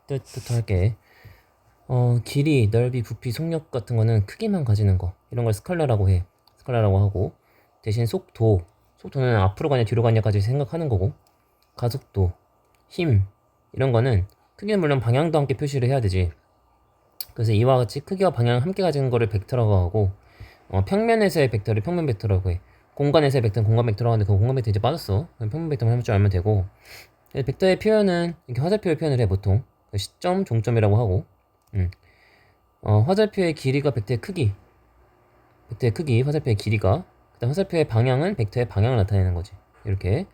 뜻부터 할게. 길이, 넓이, 부피, 속력 같은 거는 크기만 가지는 거. 이런 걸 스칼라라고 해. 스칼라라고 하고, 대신 속도는 앞으로 가냐 뒤로 가냐까지 생각하는 거고, 가속도, 힘, 이런 거는 크기는 물론 방향도 함께 표시를 해야 되지. 그래서 이와 같이 크기와 방향 함께 가지는 거를 벡터라고 하고, 평면에서의 벡터를 평면 벡터라고 해. 공간에서의 벡터는 공간 벡터라고 하는데 그 공간 벡터 이제 빠졌어. 그럼 평면 벡터만 할 줄 알면 되고, 벡터의 표현은 이렇게 화살표를 표현을 해 보통. 시점, 종점이라고 하고, 음. 화살표의 길이가 벡터의 크기, 화살표의 길이가, 그다음 화살표의 방향은 벡터의 방향을 나타내는 거지. 이렇게.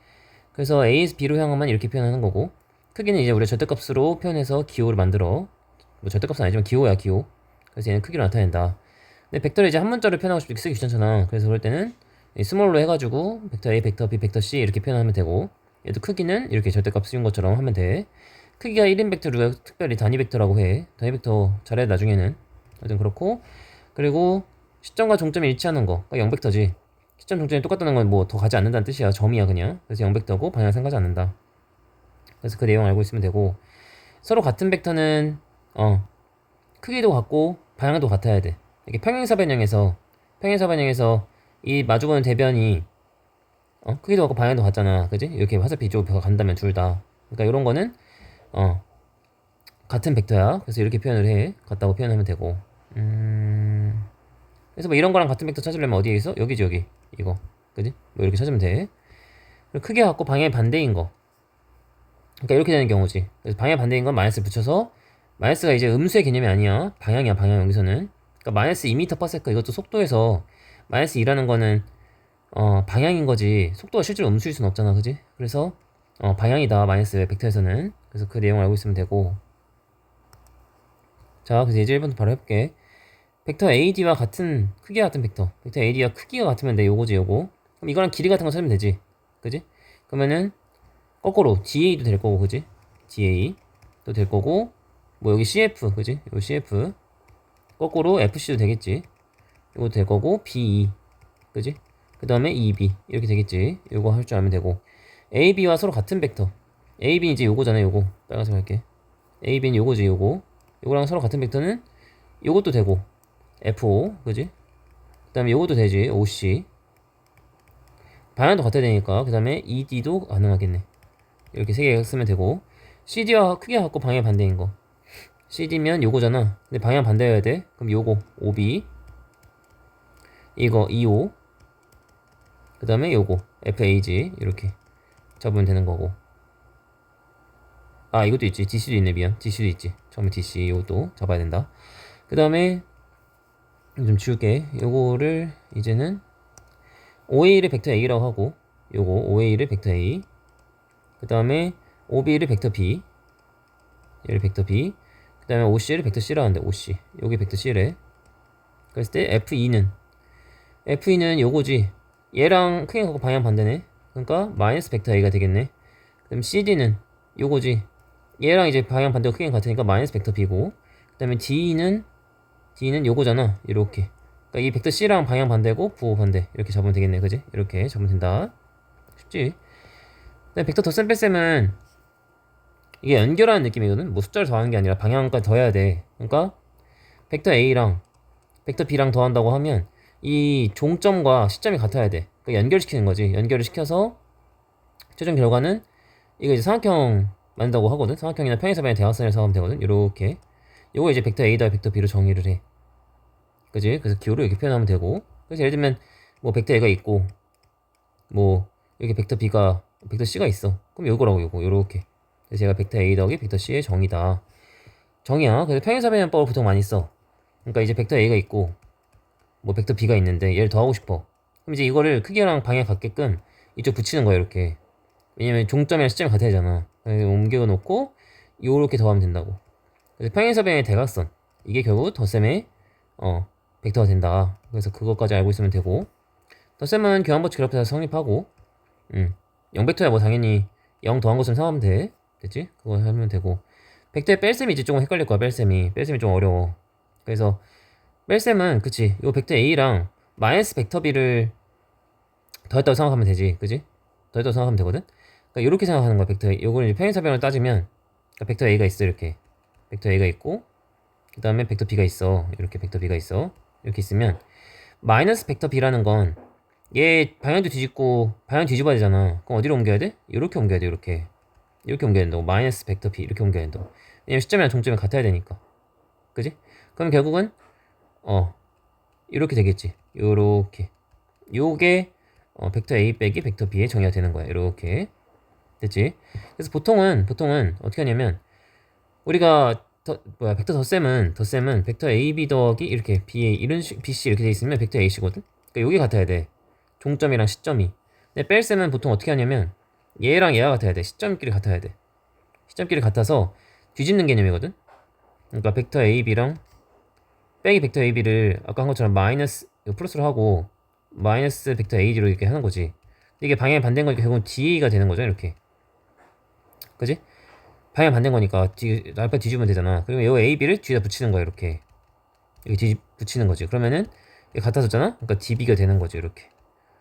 그래서 A에서 B로 향하면 이렇게 표현하는 거고, 크기는 이제 우리가 절대값으로 표현해서 기호를 만들어. 뭐 절대값은 아니지만 기호야, 기호. 그래서 얘는 크기로 나타낸다. 근데 벡터를 이제 한 문자로 표현하고 싶을 때 쓰기 귀찮잖아. 그래서 그럴 때는 스몰로 해가지고 벡터 A, 벡터 B, 벡터 C 이렇게 표현하면 되고, 얘도 크기는 이렇게 절대값 쓰인 것처럼 하면 돼. 크기가 1인 벡터를 특별히 단위 벡터라고 해. 단위 벡터 잘해 나중에는. 하여튼 그렇고, 그리고 시점과 종점이 일치하는 거, 그러니까 0벡터지. 시점 종점이 똑같다는 건 뭐 더 가지 않는다는 뜻이야. 점이야 그냥. 그래서 0벡터고 방향 상가지 않는다. 그래서 그 내용 알고 있으면 되고, 서로 같은 벡터는 크기도 같고 방향도 같아야 돼. 이렇게 평행사변형에서 이 마주보는 대변이 크기도 같고 방향도 같잖아, 그지? 이렇게 화살표 이쪽으로 간다면 둘 다. 그러니까 이런 거는 같은 벡터야. 그래서 이렇게 표현을 해. 같다고 표현하면 되고. 그래서 뭐 이런 거랑 같은 벡터 찾으려면 어디에 있어? 여기지, 여기. 이거. 그지? 뭐 이렇게 찾으면 돼. 그리고 크게 갖고 방향이 반대인 거. 그러니까 이렇게 되는 경우지. 그래서 방향 반대인 건 마이너스를 붙여서, 마이너스가 이제 음수의 개념이 아니야. 방향이야, 방향 여기서는. 그러니까 마이너스 2m/s 이것도 속도에서 마이너스 2라는 거는 방향인 거지. 속도가 실제로 음수일 수는 없잖아, 그지? 그래서 방향이다, 마이너스 벡터에서는. 그래서 그 내용을 알고 있으면 되고. 자, 그래서 예제 1번도 바로 해볼게. 벡터 AD와 같은 크기가 같은 벡터 AD와 크기가 같으면 돼. 요거지, 요거. 그럼 이거랑 길이 같은 거 찾으면 되지, 그지? 그러면은 거꾸로 DA도 될 거고, 그지? DA도 될 거고, 뭐 여기 CF, 그지? 요 CF 거꾸로 FC도 되겠지. 이것도 될 거고, BE, 그지? 그 다음에 EB 이렇게 되겠지. 요거 할 줄 알면 되고, AB와 서로 같은 벡터. AB는 이제 요거잖아, 요거. 빨간색 할게. AB는 요거지, 요거. 요거랑 서로 같은 벡터는 요것도 되고, FO, 그지? 그 다음에 요것도 되지, OC. 방향도 같아야 되니까. 그 다음에 ED도 가능하겠네. 이렇게 세 개 쓰면 되고, CD와 크기가 같고 방향 반대인 거. CD면 요거잖아. 근데 방향 반대여야 돼. 그럼 요거 OB, 이거 EO, 그 다음에 요거 FAG 이렇게 잡으면 되는 거고. 아, 이것도 있지. DC도 있네. 미안. DC도 있지. 처음에 DC 이것도 잡아야 된다. 그 다음에 좀 지울게. 요거를 이제는 OA를 벡터 A라고 하고, 요거 OA를 벡터 A, 그 다음에 OB를 벡터 B, 얘를 벡터 B, 그 다음에 OC를 벡터 C라 하는데, OC 여기 벡터 C래. 그랬을 때 FE는 요거지. 얘랑 크게 갖고 방향 반대네. 그러니까 마이너스 벡터 A가 되겠네. 그럼 CD는 요거지. 얘랑 이제 방향 반대가 크게 같으니까 마이너스 벡터 B고, 그 다음에 D는 요거잖아. 이렇게. 그러니까 이 벡터 C랑 방향 반대고 부호 반대 이렇게 잡으면 되겠네, 그지? 이렇게 잡으면 된다. 쉽지? 근데 벡터 덧셈 뺄셈은 이게 연결하는 느낌이거든. 뭐 숫자를 더하는 게 아니라 방향까지 더해야 돼. 그러니까 벡터 A랑 벡터 B랑 더한다고 하면 이 종점과 시점이 같아야 돼. 그러니까 연결시키는 거지. 연결을 시켜서 최종 결과는 이거 이제 삼각형 만든다고 하거든. 삼각형이나 평행사변의 대각선을 생각하면 되거든. 이렇게. 요거 이제 벡터 A다 벡터 B로 정의를 해. 그지? 그래서 기호로 이렇게 표현하면 되고. 그래서 예를 들면 뭐 벡터 A가 있고, 뭐 여기 벡터 C가 있어. 그럼 요거라고, 요거 요렇게. 그래서 얘가 벡터 A 더하기 벡터 C의 정의다. 정의야. 그래서 평행사변형법을 보통 많이 써. 그러니까 이제 벡터 A가 있고 뭐 벡터 B가 있는데 얘를 더하고 싶어. 그럼 이제 이거를 크기랑 방향 같게끔 이쪽 붙이는 거야, 이렇게. 왜냐면 종점이랑 시점이 같아야 되잖아. 그래서 옮겨 놓고 요렇게 더하면 된다고. 그래서 평행사변의 대각선, 이게 결국 덧셈의 벡터가 된다. 그래서 그것까지 알고 있으면 되고, 덧셈은 교환법칙 그래프에서 성립하고, 0벡터야 뭐 당연히 0 더한 것처럼 생각하면 돼. 됐지? 그거 하면 되고, 벡터의 뺄셈이 이제 조금 헷갈릴 거야. 뺄셈이 좀 어려워. 그래서 뺄셈은, 그치, 요 벡터 A랑 마이너스 벡터 B를 더했다고 생각하면 되지, 그지? 더했다고 생각하면 되거든. 그러니까 이렇게 생각하는 거야. 벡터 A. 요걸 이제 평행사변을 따지면, 그러니까 벡터 A가 있어, 이렇게. 벡터 A가 있고 그 다음에 벡터 B가 있어. 이렇게 벡터 B가 있어. 이렇게 있으면 마이너스 벡터 B라는 건 얘 방향도 뒤집고 방향 뒤집어야 되잖아. 그럼 어디로 옮겨야 돼? 이렇게 옮겨야 돼. 이렇게 옮겨야 된다고. 마이너스 벡터 B 이렇게 옮겨야 된다고. 왜냐면 시점이랑 종점이 같아야 되니까. 그지? 그럼 결국은 이렇게 되겠지. 요렇게 요게 벡터 A 빼기 벡터 B의 정의가 되는 거야. 이렇게 됐지? 그래서 보통은 어떻게 하냐면 우리가 벡터 덧셈은 벡터 AB 더하기 이렇게 BA 이런 BC 이렇게 돼 있으면 벡터 AC거든. 그러니까 요게 같아야 돼. 종점이랑 시점이. 근데 뺄셈은 보통 어떻게 하냐면 얘랑 얘가 같아야 돼. 시점끼리 같아야 돼. 시점끼리 같아서 뒤집는 개념이거든. 그러니까 벡터 AB랑 빼기 벡터 AB를 아까 한 것처럼 마이너스 플러스로 하고 마이너스 벡터 AD로 이렇게 하는 거지. 이게 방향이 반대인 거니까 결국은 DA가 되는 거죠. 이렇게. 그지? 방향 반대인 거니까 알파 뒤집으면 되잖아. 그리고 이 AB를 뒤에다 붙이는 거야. 이렇게 붙이는 거지. 그러면은 이게 같아졌잖아. 그러니까 DB가 되는 거지. 이렇게.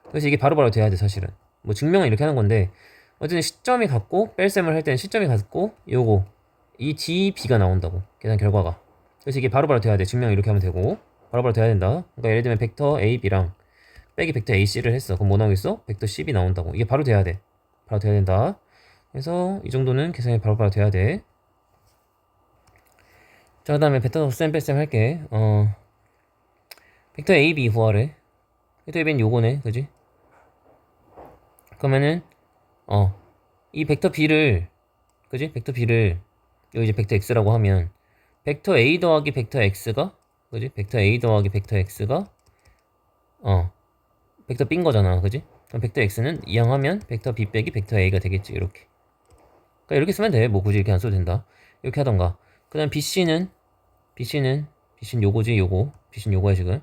그래서 이게 바로바로 돼야 돼. 사실은 뭐 증명은 이렇게 하는 건데 어쨌든 시점이 같고 뺄셈을 할 때는 시점이 같고 요거 이 DB가 나온다고 계산 결과가. 그래서 이게 바로바로 돼야 돼. 증명 이렇게 하면 되고 바로바로 돼야 된다. 그러니까 예를 들면 벡터 AB랑 빼기 벡터 AC를 했어. 그럼 뭐 나오겠어? 벡터 CB 나온다고. 이게 바로 돼야 돼. 바로 돼야 된다. 그래서 이 정도는 계산이 바로바로 돼야 돼. 자, 그 다음에 벡터 덧셈 뺄셈 할게. 벡터 AB 구하래. 벡터 AB는 요거네. 그지? 그러면은 이 벡터 B를 그지? 벡터 B를 여기 이제 벡터 X라고 하면 벡터 A 더하기 벡터 X가 그지? 벡터 A 더하기 벡터 X가 벡터 B인 거잖아. 그지? 그럼 벡터 X는 이항하면 벡터 B 빼기 벡터 A가 되겠지. 이렇게. 그러니까 이렇게 쓰면 돼. 뭐 굳이 이렇게 안 써도 된다. 이렇게 하던가. 그 다음 BC는 요거지. 요거. BC는 요거야 지금.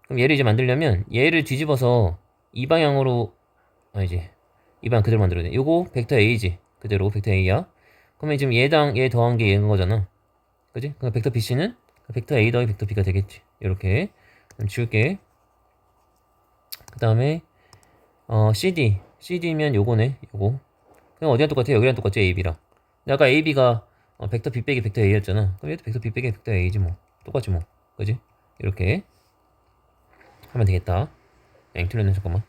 그럼 얘를 이제 만들려면 얘를 뒤집어서 이 방향으로 이제 이 방향 그대로 만들어야 돼. 요거 벡터 A지. 그대로 벡터 A야. 그러면 지금 얘당 얘 더한 게 얘인 거잖아. 그지? 그럼 벡터 BC는 벡터 A 더하기 벡터 B가 되겠지. 이렇게. 그럼 지울게. 그 다음에 CD면 요거네. 요거. 그냥 어디랑 똑같아? 여기랑 똑같지? AB랑. 근데 아까 AB가 벡터 B 빼기 벡터 A였잖아. 그럼 얘도 벡터 B 빼기 벡터 A지 뭐. 똑같지 뭐. 그지? 이렇게 하면 되겠다. 틀렸네. 잠깐만.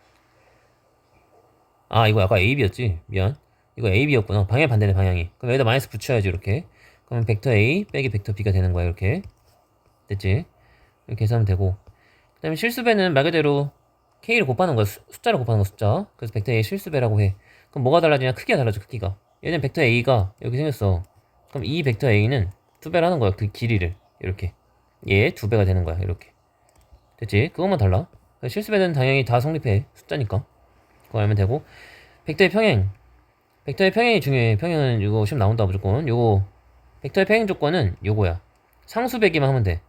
이거 아까 AB였지? 미안. 이거 AB였구나. 방향 반대네, 방향이. 그럼 여기다 마이너스 붙여야지, 이렇게. 그러면 벡터 A 빼기 벡터 B가 되는 거야, 이렇게. 됐지? 이렇게 계산하면 되고. 그 다음에 실수배는 말 그대로 K를 곱하는 거야. 숫자를 곱하는 거, 숫자. 그래서 벡터 A 실수배라고 해. 그럼 뭐가 달라지냐? 크기가 달라져, 크기가. 얘는 벡터 A가 여기 생겼어. 그럼 이 벡터 A는 2배를 하는 거야, 그 길이를. 이렇게. 얘 2배가 되는 거야, 이렇게. 됐지? 그것만 달라. 실수배는 당연히 다 성립해. 숫자니까. 그거 알면 되고. 벡터의 평행. 벡터의 평행이 중요해. 평행은 이거 시험 나온다, 무조건. 요거, 벡터의 평행 조건은 요거야. 상수배기만 하면 돼.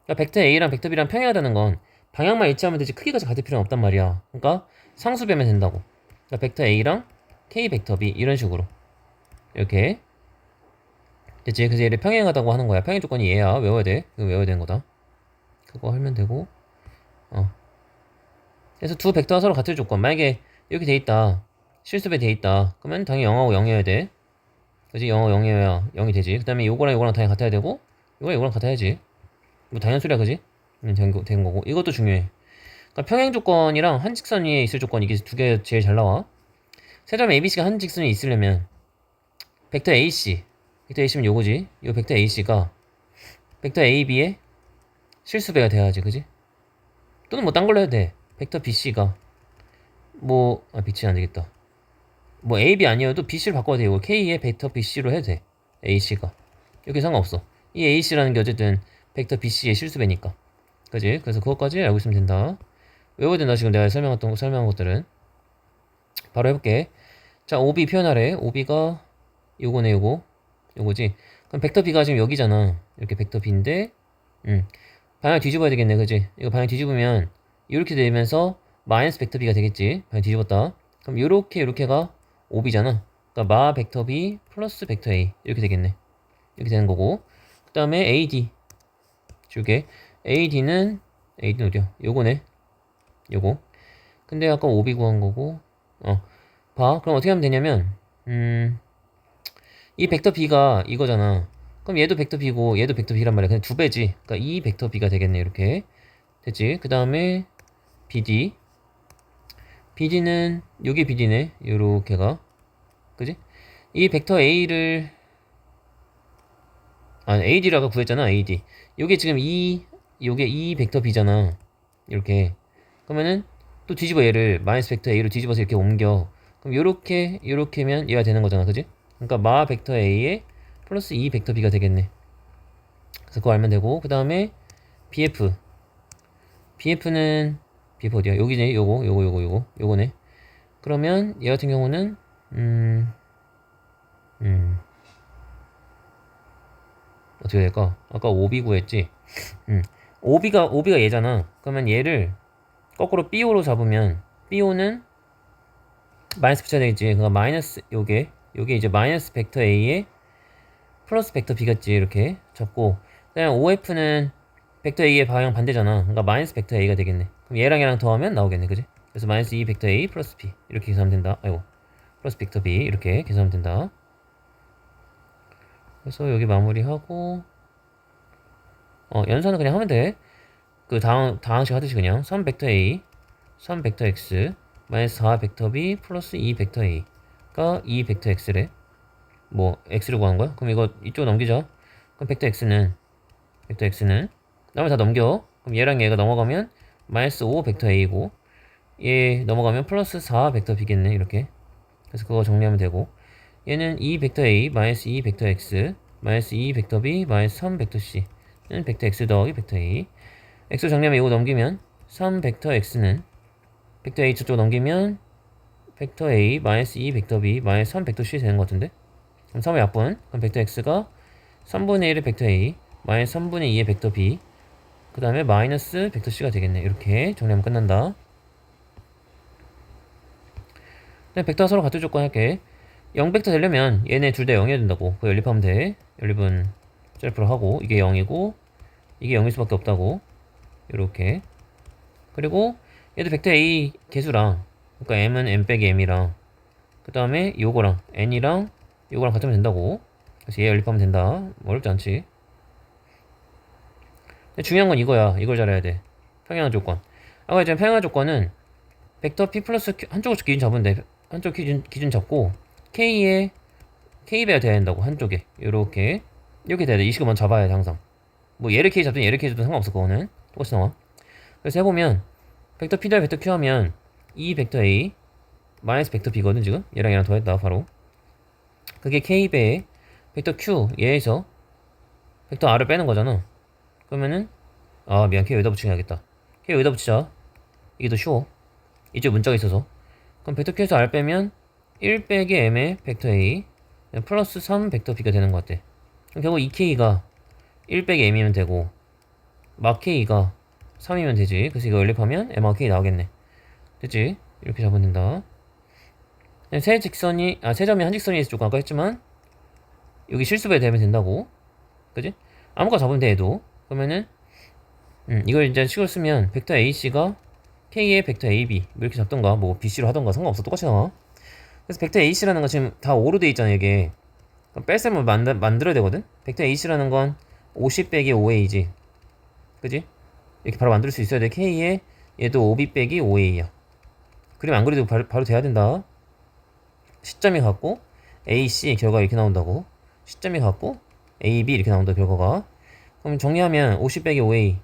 그러니까 벡터 A랑 벡터 B랑 평행하다는 건 방향만 일치하면 되지 크기가 같을 필요는 없단 말이야. 그러니까 상수배면 된다고. 그러니까 벡터 A랑 K 벡터 B 이런 식으로. 이렇게. 됐지? 그래서 얘를 평행하다고 하는 거야. 평행 조건이 얘야. 외워야 돼. 이거 외워야 되는 거다. 그거 하면 되고. 그래서 두 벡터가 서로 같을 조건. 만약에 이렇게 돼 있다. 실수배 돼 있다. 그러면 당연히 0하고 0이어야 돼. 그지? 0하고 0이어야 0이 되지. 그 다음에 요거랑 요거랑 당연히 같아야 되고, 요거랑 같아야지. 뭐 당연 소리야, 그지? 된 거고. 이것도 중요해. 그러니까 평행 조건이랑 한 직선 위에 있을 조건, 이게 두 개 제일 잘 나와. 세 점 ABC가 한 직선에 있으려면 벡터 AC는 요거지. 요 벡터 AC가 벡터 AB의 실수배가 돼야지, 그지? 또는 뭐 딴 걸로 해도 돼. 벡터 BC가 BC는 안 되겠다. 뭐 AB 아니어도 BC를 바꿔도 돼. 이거 K의 벡터 BC로 해도 돼. AC가. 이렇게 상관없어. 이 AC라는 게 어쨌든 벡터 BC의 실수배니까. 그지? 그래서 그것까지 알고 있으면 된다. 외워야 된다. 지금 내가 설명한 것들은. 바로 해볼게. 자, OB 표현하래. OB가 요거네, 요거지. 그럼 벡터 B가 지금 여기잖아. 이렇게 벡터 B인데, 방향 뒤집어야 되겠네, 그지? 이거 방향 뒤집으면, 이렇게 되면서, 마이너스 벡터 B가 되겠지. 방향 뒤집었다. 그럼 요렇게가 OB잖아. 그러니까 마 벡터 B 플러스 벡터 A. 이렇게 되겠네. 이렇게 되는 거고. 그 다음에 AD. 줄게. AD는 어디야? 요거네. 요거. 근데 아까 OB 구한 거고. 봐. 그럼 어떻게 하면 되냐면, 이 벡터 B가 이거잖아. 그럼 그럼 얘도 벡터 b고 얘도 벡터 b란 말이야. 그냥 두 배지. 그러니까 이 벡터 b가 되겠네. 이렇게 됐지. 그 다음에 bd. bd는 요게 bd네. 요렇게가 그지? 이 벡터 a를 ad라고 구했잖아. ad. 요게 지금 요게 이 벡터 b잖아. 이렇게. 그러면은 또 뒤집어 얘를 마이너스 벡터 a로 뒤집어서 이렇게 옮겨. 그럼 요렇게면 얘가 되는 거잖아. 그지? 그러니까 마 벡터 a에 플러스 이 벡터 b가 되겠네. 그래서 그거 알면 되고, 그 다음에 bf는 bf 어디야? 여기네. 요거네. 그러면 얘 같은 경우는 어떻게 될까? 아까 5b 구했지? OB가 얘잖아. 그러면 얘를 거꾸로 BO로 잡으면 BO는 마이너스 붙여야 되겠지. 그러니까 마이너스 요게 이제 마이너스 벡터 A에 플러스 벡터 B겠지. 이렇게 잡고 그다음에 OF는 벡터 A의 방향 반대잖아. 그러니까 마이너스 벡터 A가 되겠네. 그럼 얘랑 더하면 나오겠네. 그지? 그래서 마이너스 2 벡터 A 플러스 B 이렇게 계산하면 된다. 아이고 플러스 벡터 B 이렇게 계산하면 된다. 그래서 여기 마무리하고 연산은 그냥 하면 돼. 그 다항식 하듯이 그냥 3 벡터 A 3 벡터 X 마이너스 4 벡터 B 플러스 2 벡터 A가 2 벡터 X래. 뭐 X를 구하는 거야? 그럼 이거 이쪽 넘기자. 그럼 벡터 X는 나머지 다 넘겨. 그럼 얘랑 얘가 넘어가면 마이너스 5 벡터 A고 얘 넘어가면 플러스 4 벡터 B겠네. 이렇게. 그래서 그거 정리하면 되고 얘는 2 벡터 A 마이너스 2 벡터 X 마이너스 2 벡터 B 마이너스 3 벡터 C는 벡터 X 더하기 벡터 A. X 정리하면 이거 넘기면 3 벡터 X는 벡터 A 저쪽 넘기면 벡터 A 마이너스 2 벡터 B 마이너스 3 벡터 C 되는 것 같은데. 그럼 3의 약분. 그럼 벡터 X가 3분의 1의 벡터 A 마이너스 3분의 2의 벡터 B 그 다음에 마이너스 벡터 C가 되겠네. 이렇게 정리하면 끝난다. 그다음에 벡터가 서로 같은 조건 할게. 0벡터 되려면 얘네 둘 다 0이어야 된다고. 그거 연립하면 돼. 연립은 셀프로 하고 이게 0이고 이게 0일 수밖에 없다고. 이렇게. 그리고 얘도 벡터 A 개수랑 그러니까 m은 m 빼기 m이랑 그 다음에 요거랑 n이랑 요거랑 같으면 된다고. 그래서 얘 연립하면 된다. 어렵지 않지. 근데 중요한 건 이거야. 이걸 잘해야 돼. 평행한 조건. 아까 했잖아. 평행한 조건은 벡터 p 플러스 q 한쪽을 기준 잡으면 돼. 한쪽 기준 잡고 k에 k배가 돼야 된다고. 한쪽에 요렇게 이렇게 돼야 돼. 이 식을 먼저 잡아야 돼. 항상 뭐 얘를 k 잡든 얘를 k 잡든 상관없어. 그거는 똑같이 나와. 그래서 해보면 벡터 p 달 벡터 q 하면 이 벡터 a 마이너스 벡터 b거든. 지금 얘랑 더했다. 바로 그게 k배에 벡터 q 얘에서 벡터 r을 빼는 거잖아. 그러면은 미안 k 여기다 붙여야겠다. k 여기다 붙이자. 이게 더 쉬워. 이제 문자가 있어서. 그럼 벡터 q에서 r 빼면 1 빼기 m의 벡터 a 플러스 3 벡터 b가 되는 것 같아. 그럼 결국 2k가 1 빼기 m이면 되고 막 k가 3이면 되지. 그래서 이거 연립하면 m하고 k 나오겠네. 됐지? 이렇게 잡으면 된다. 세 점이 한 직선이 있을 쪽 아까 했지만 여기 실수배 되면 된다고. 그지? 아무거나 잡으면 돼. 얘도. 그러면은 이걸 이제 식을 쓰면 벡터 ac가 k의 벡터 ab 이렇게 잡던가 뭐 bc로 하던가 상관없어. 똑같이 나와. 그래서 벡터 ac라는 건 지금 다 5로 돼 있잖아. 이게 뺄셈을 만들어야 되거든. 벡터 ac라는 건 50 빼기 5a지. 그지? 이렇게 바로 만들 수 있어야 돼. k에 얘도 5b 빼기 5a야. 그림 안 그래도 바로 돼야 된다. 시점이 같고 AC 결과가 이렇게 나온다고. 시점이 같고 AB 이렇게 나온다. 결과가. 그럼 정리하면 50 빼기 5A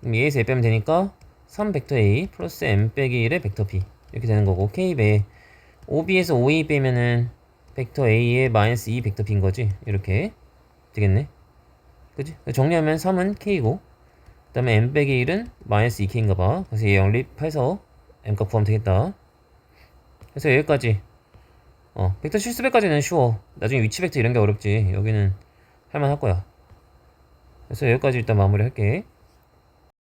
그럼 얘에서 얘 빼면 되니까 3 벡터 A 플러스 M 빼기 1의 벡터 B 이렇게 되는 거고. K배 5B에서 5A 빼면은 벡터 A의 마이너스 2 벡터 B인 거지. 이렇게 되겠네. 그지? 정리하면 3은 K고 그 다음에 M 빼기 1은 마이너스 2K인가 봐. 그래서 얘 연립해서 M값 구하면 되겠다. 그래서 여기까지 벡터 실수배까지는 쉬워. 나중에 위치 벡터 이런 게 어렵지. 여기는 할만할 거야. 그래서 여기까지 일단 마무리 할게.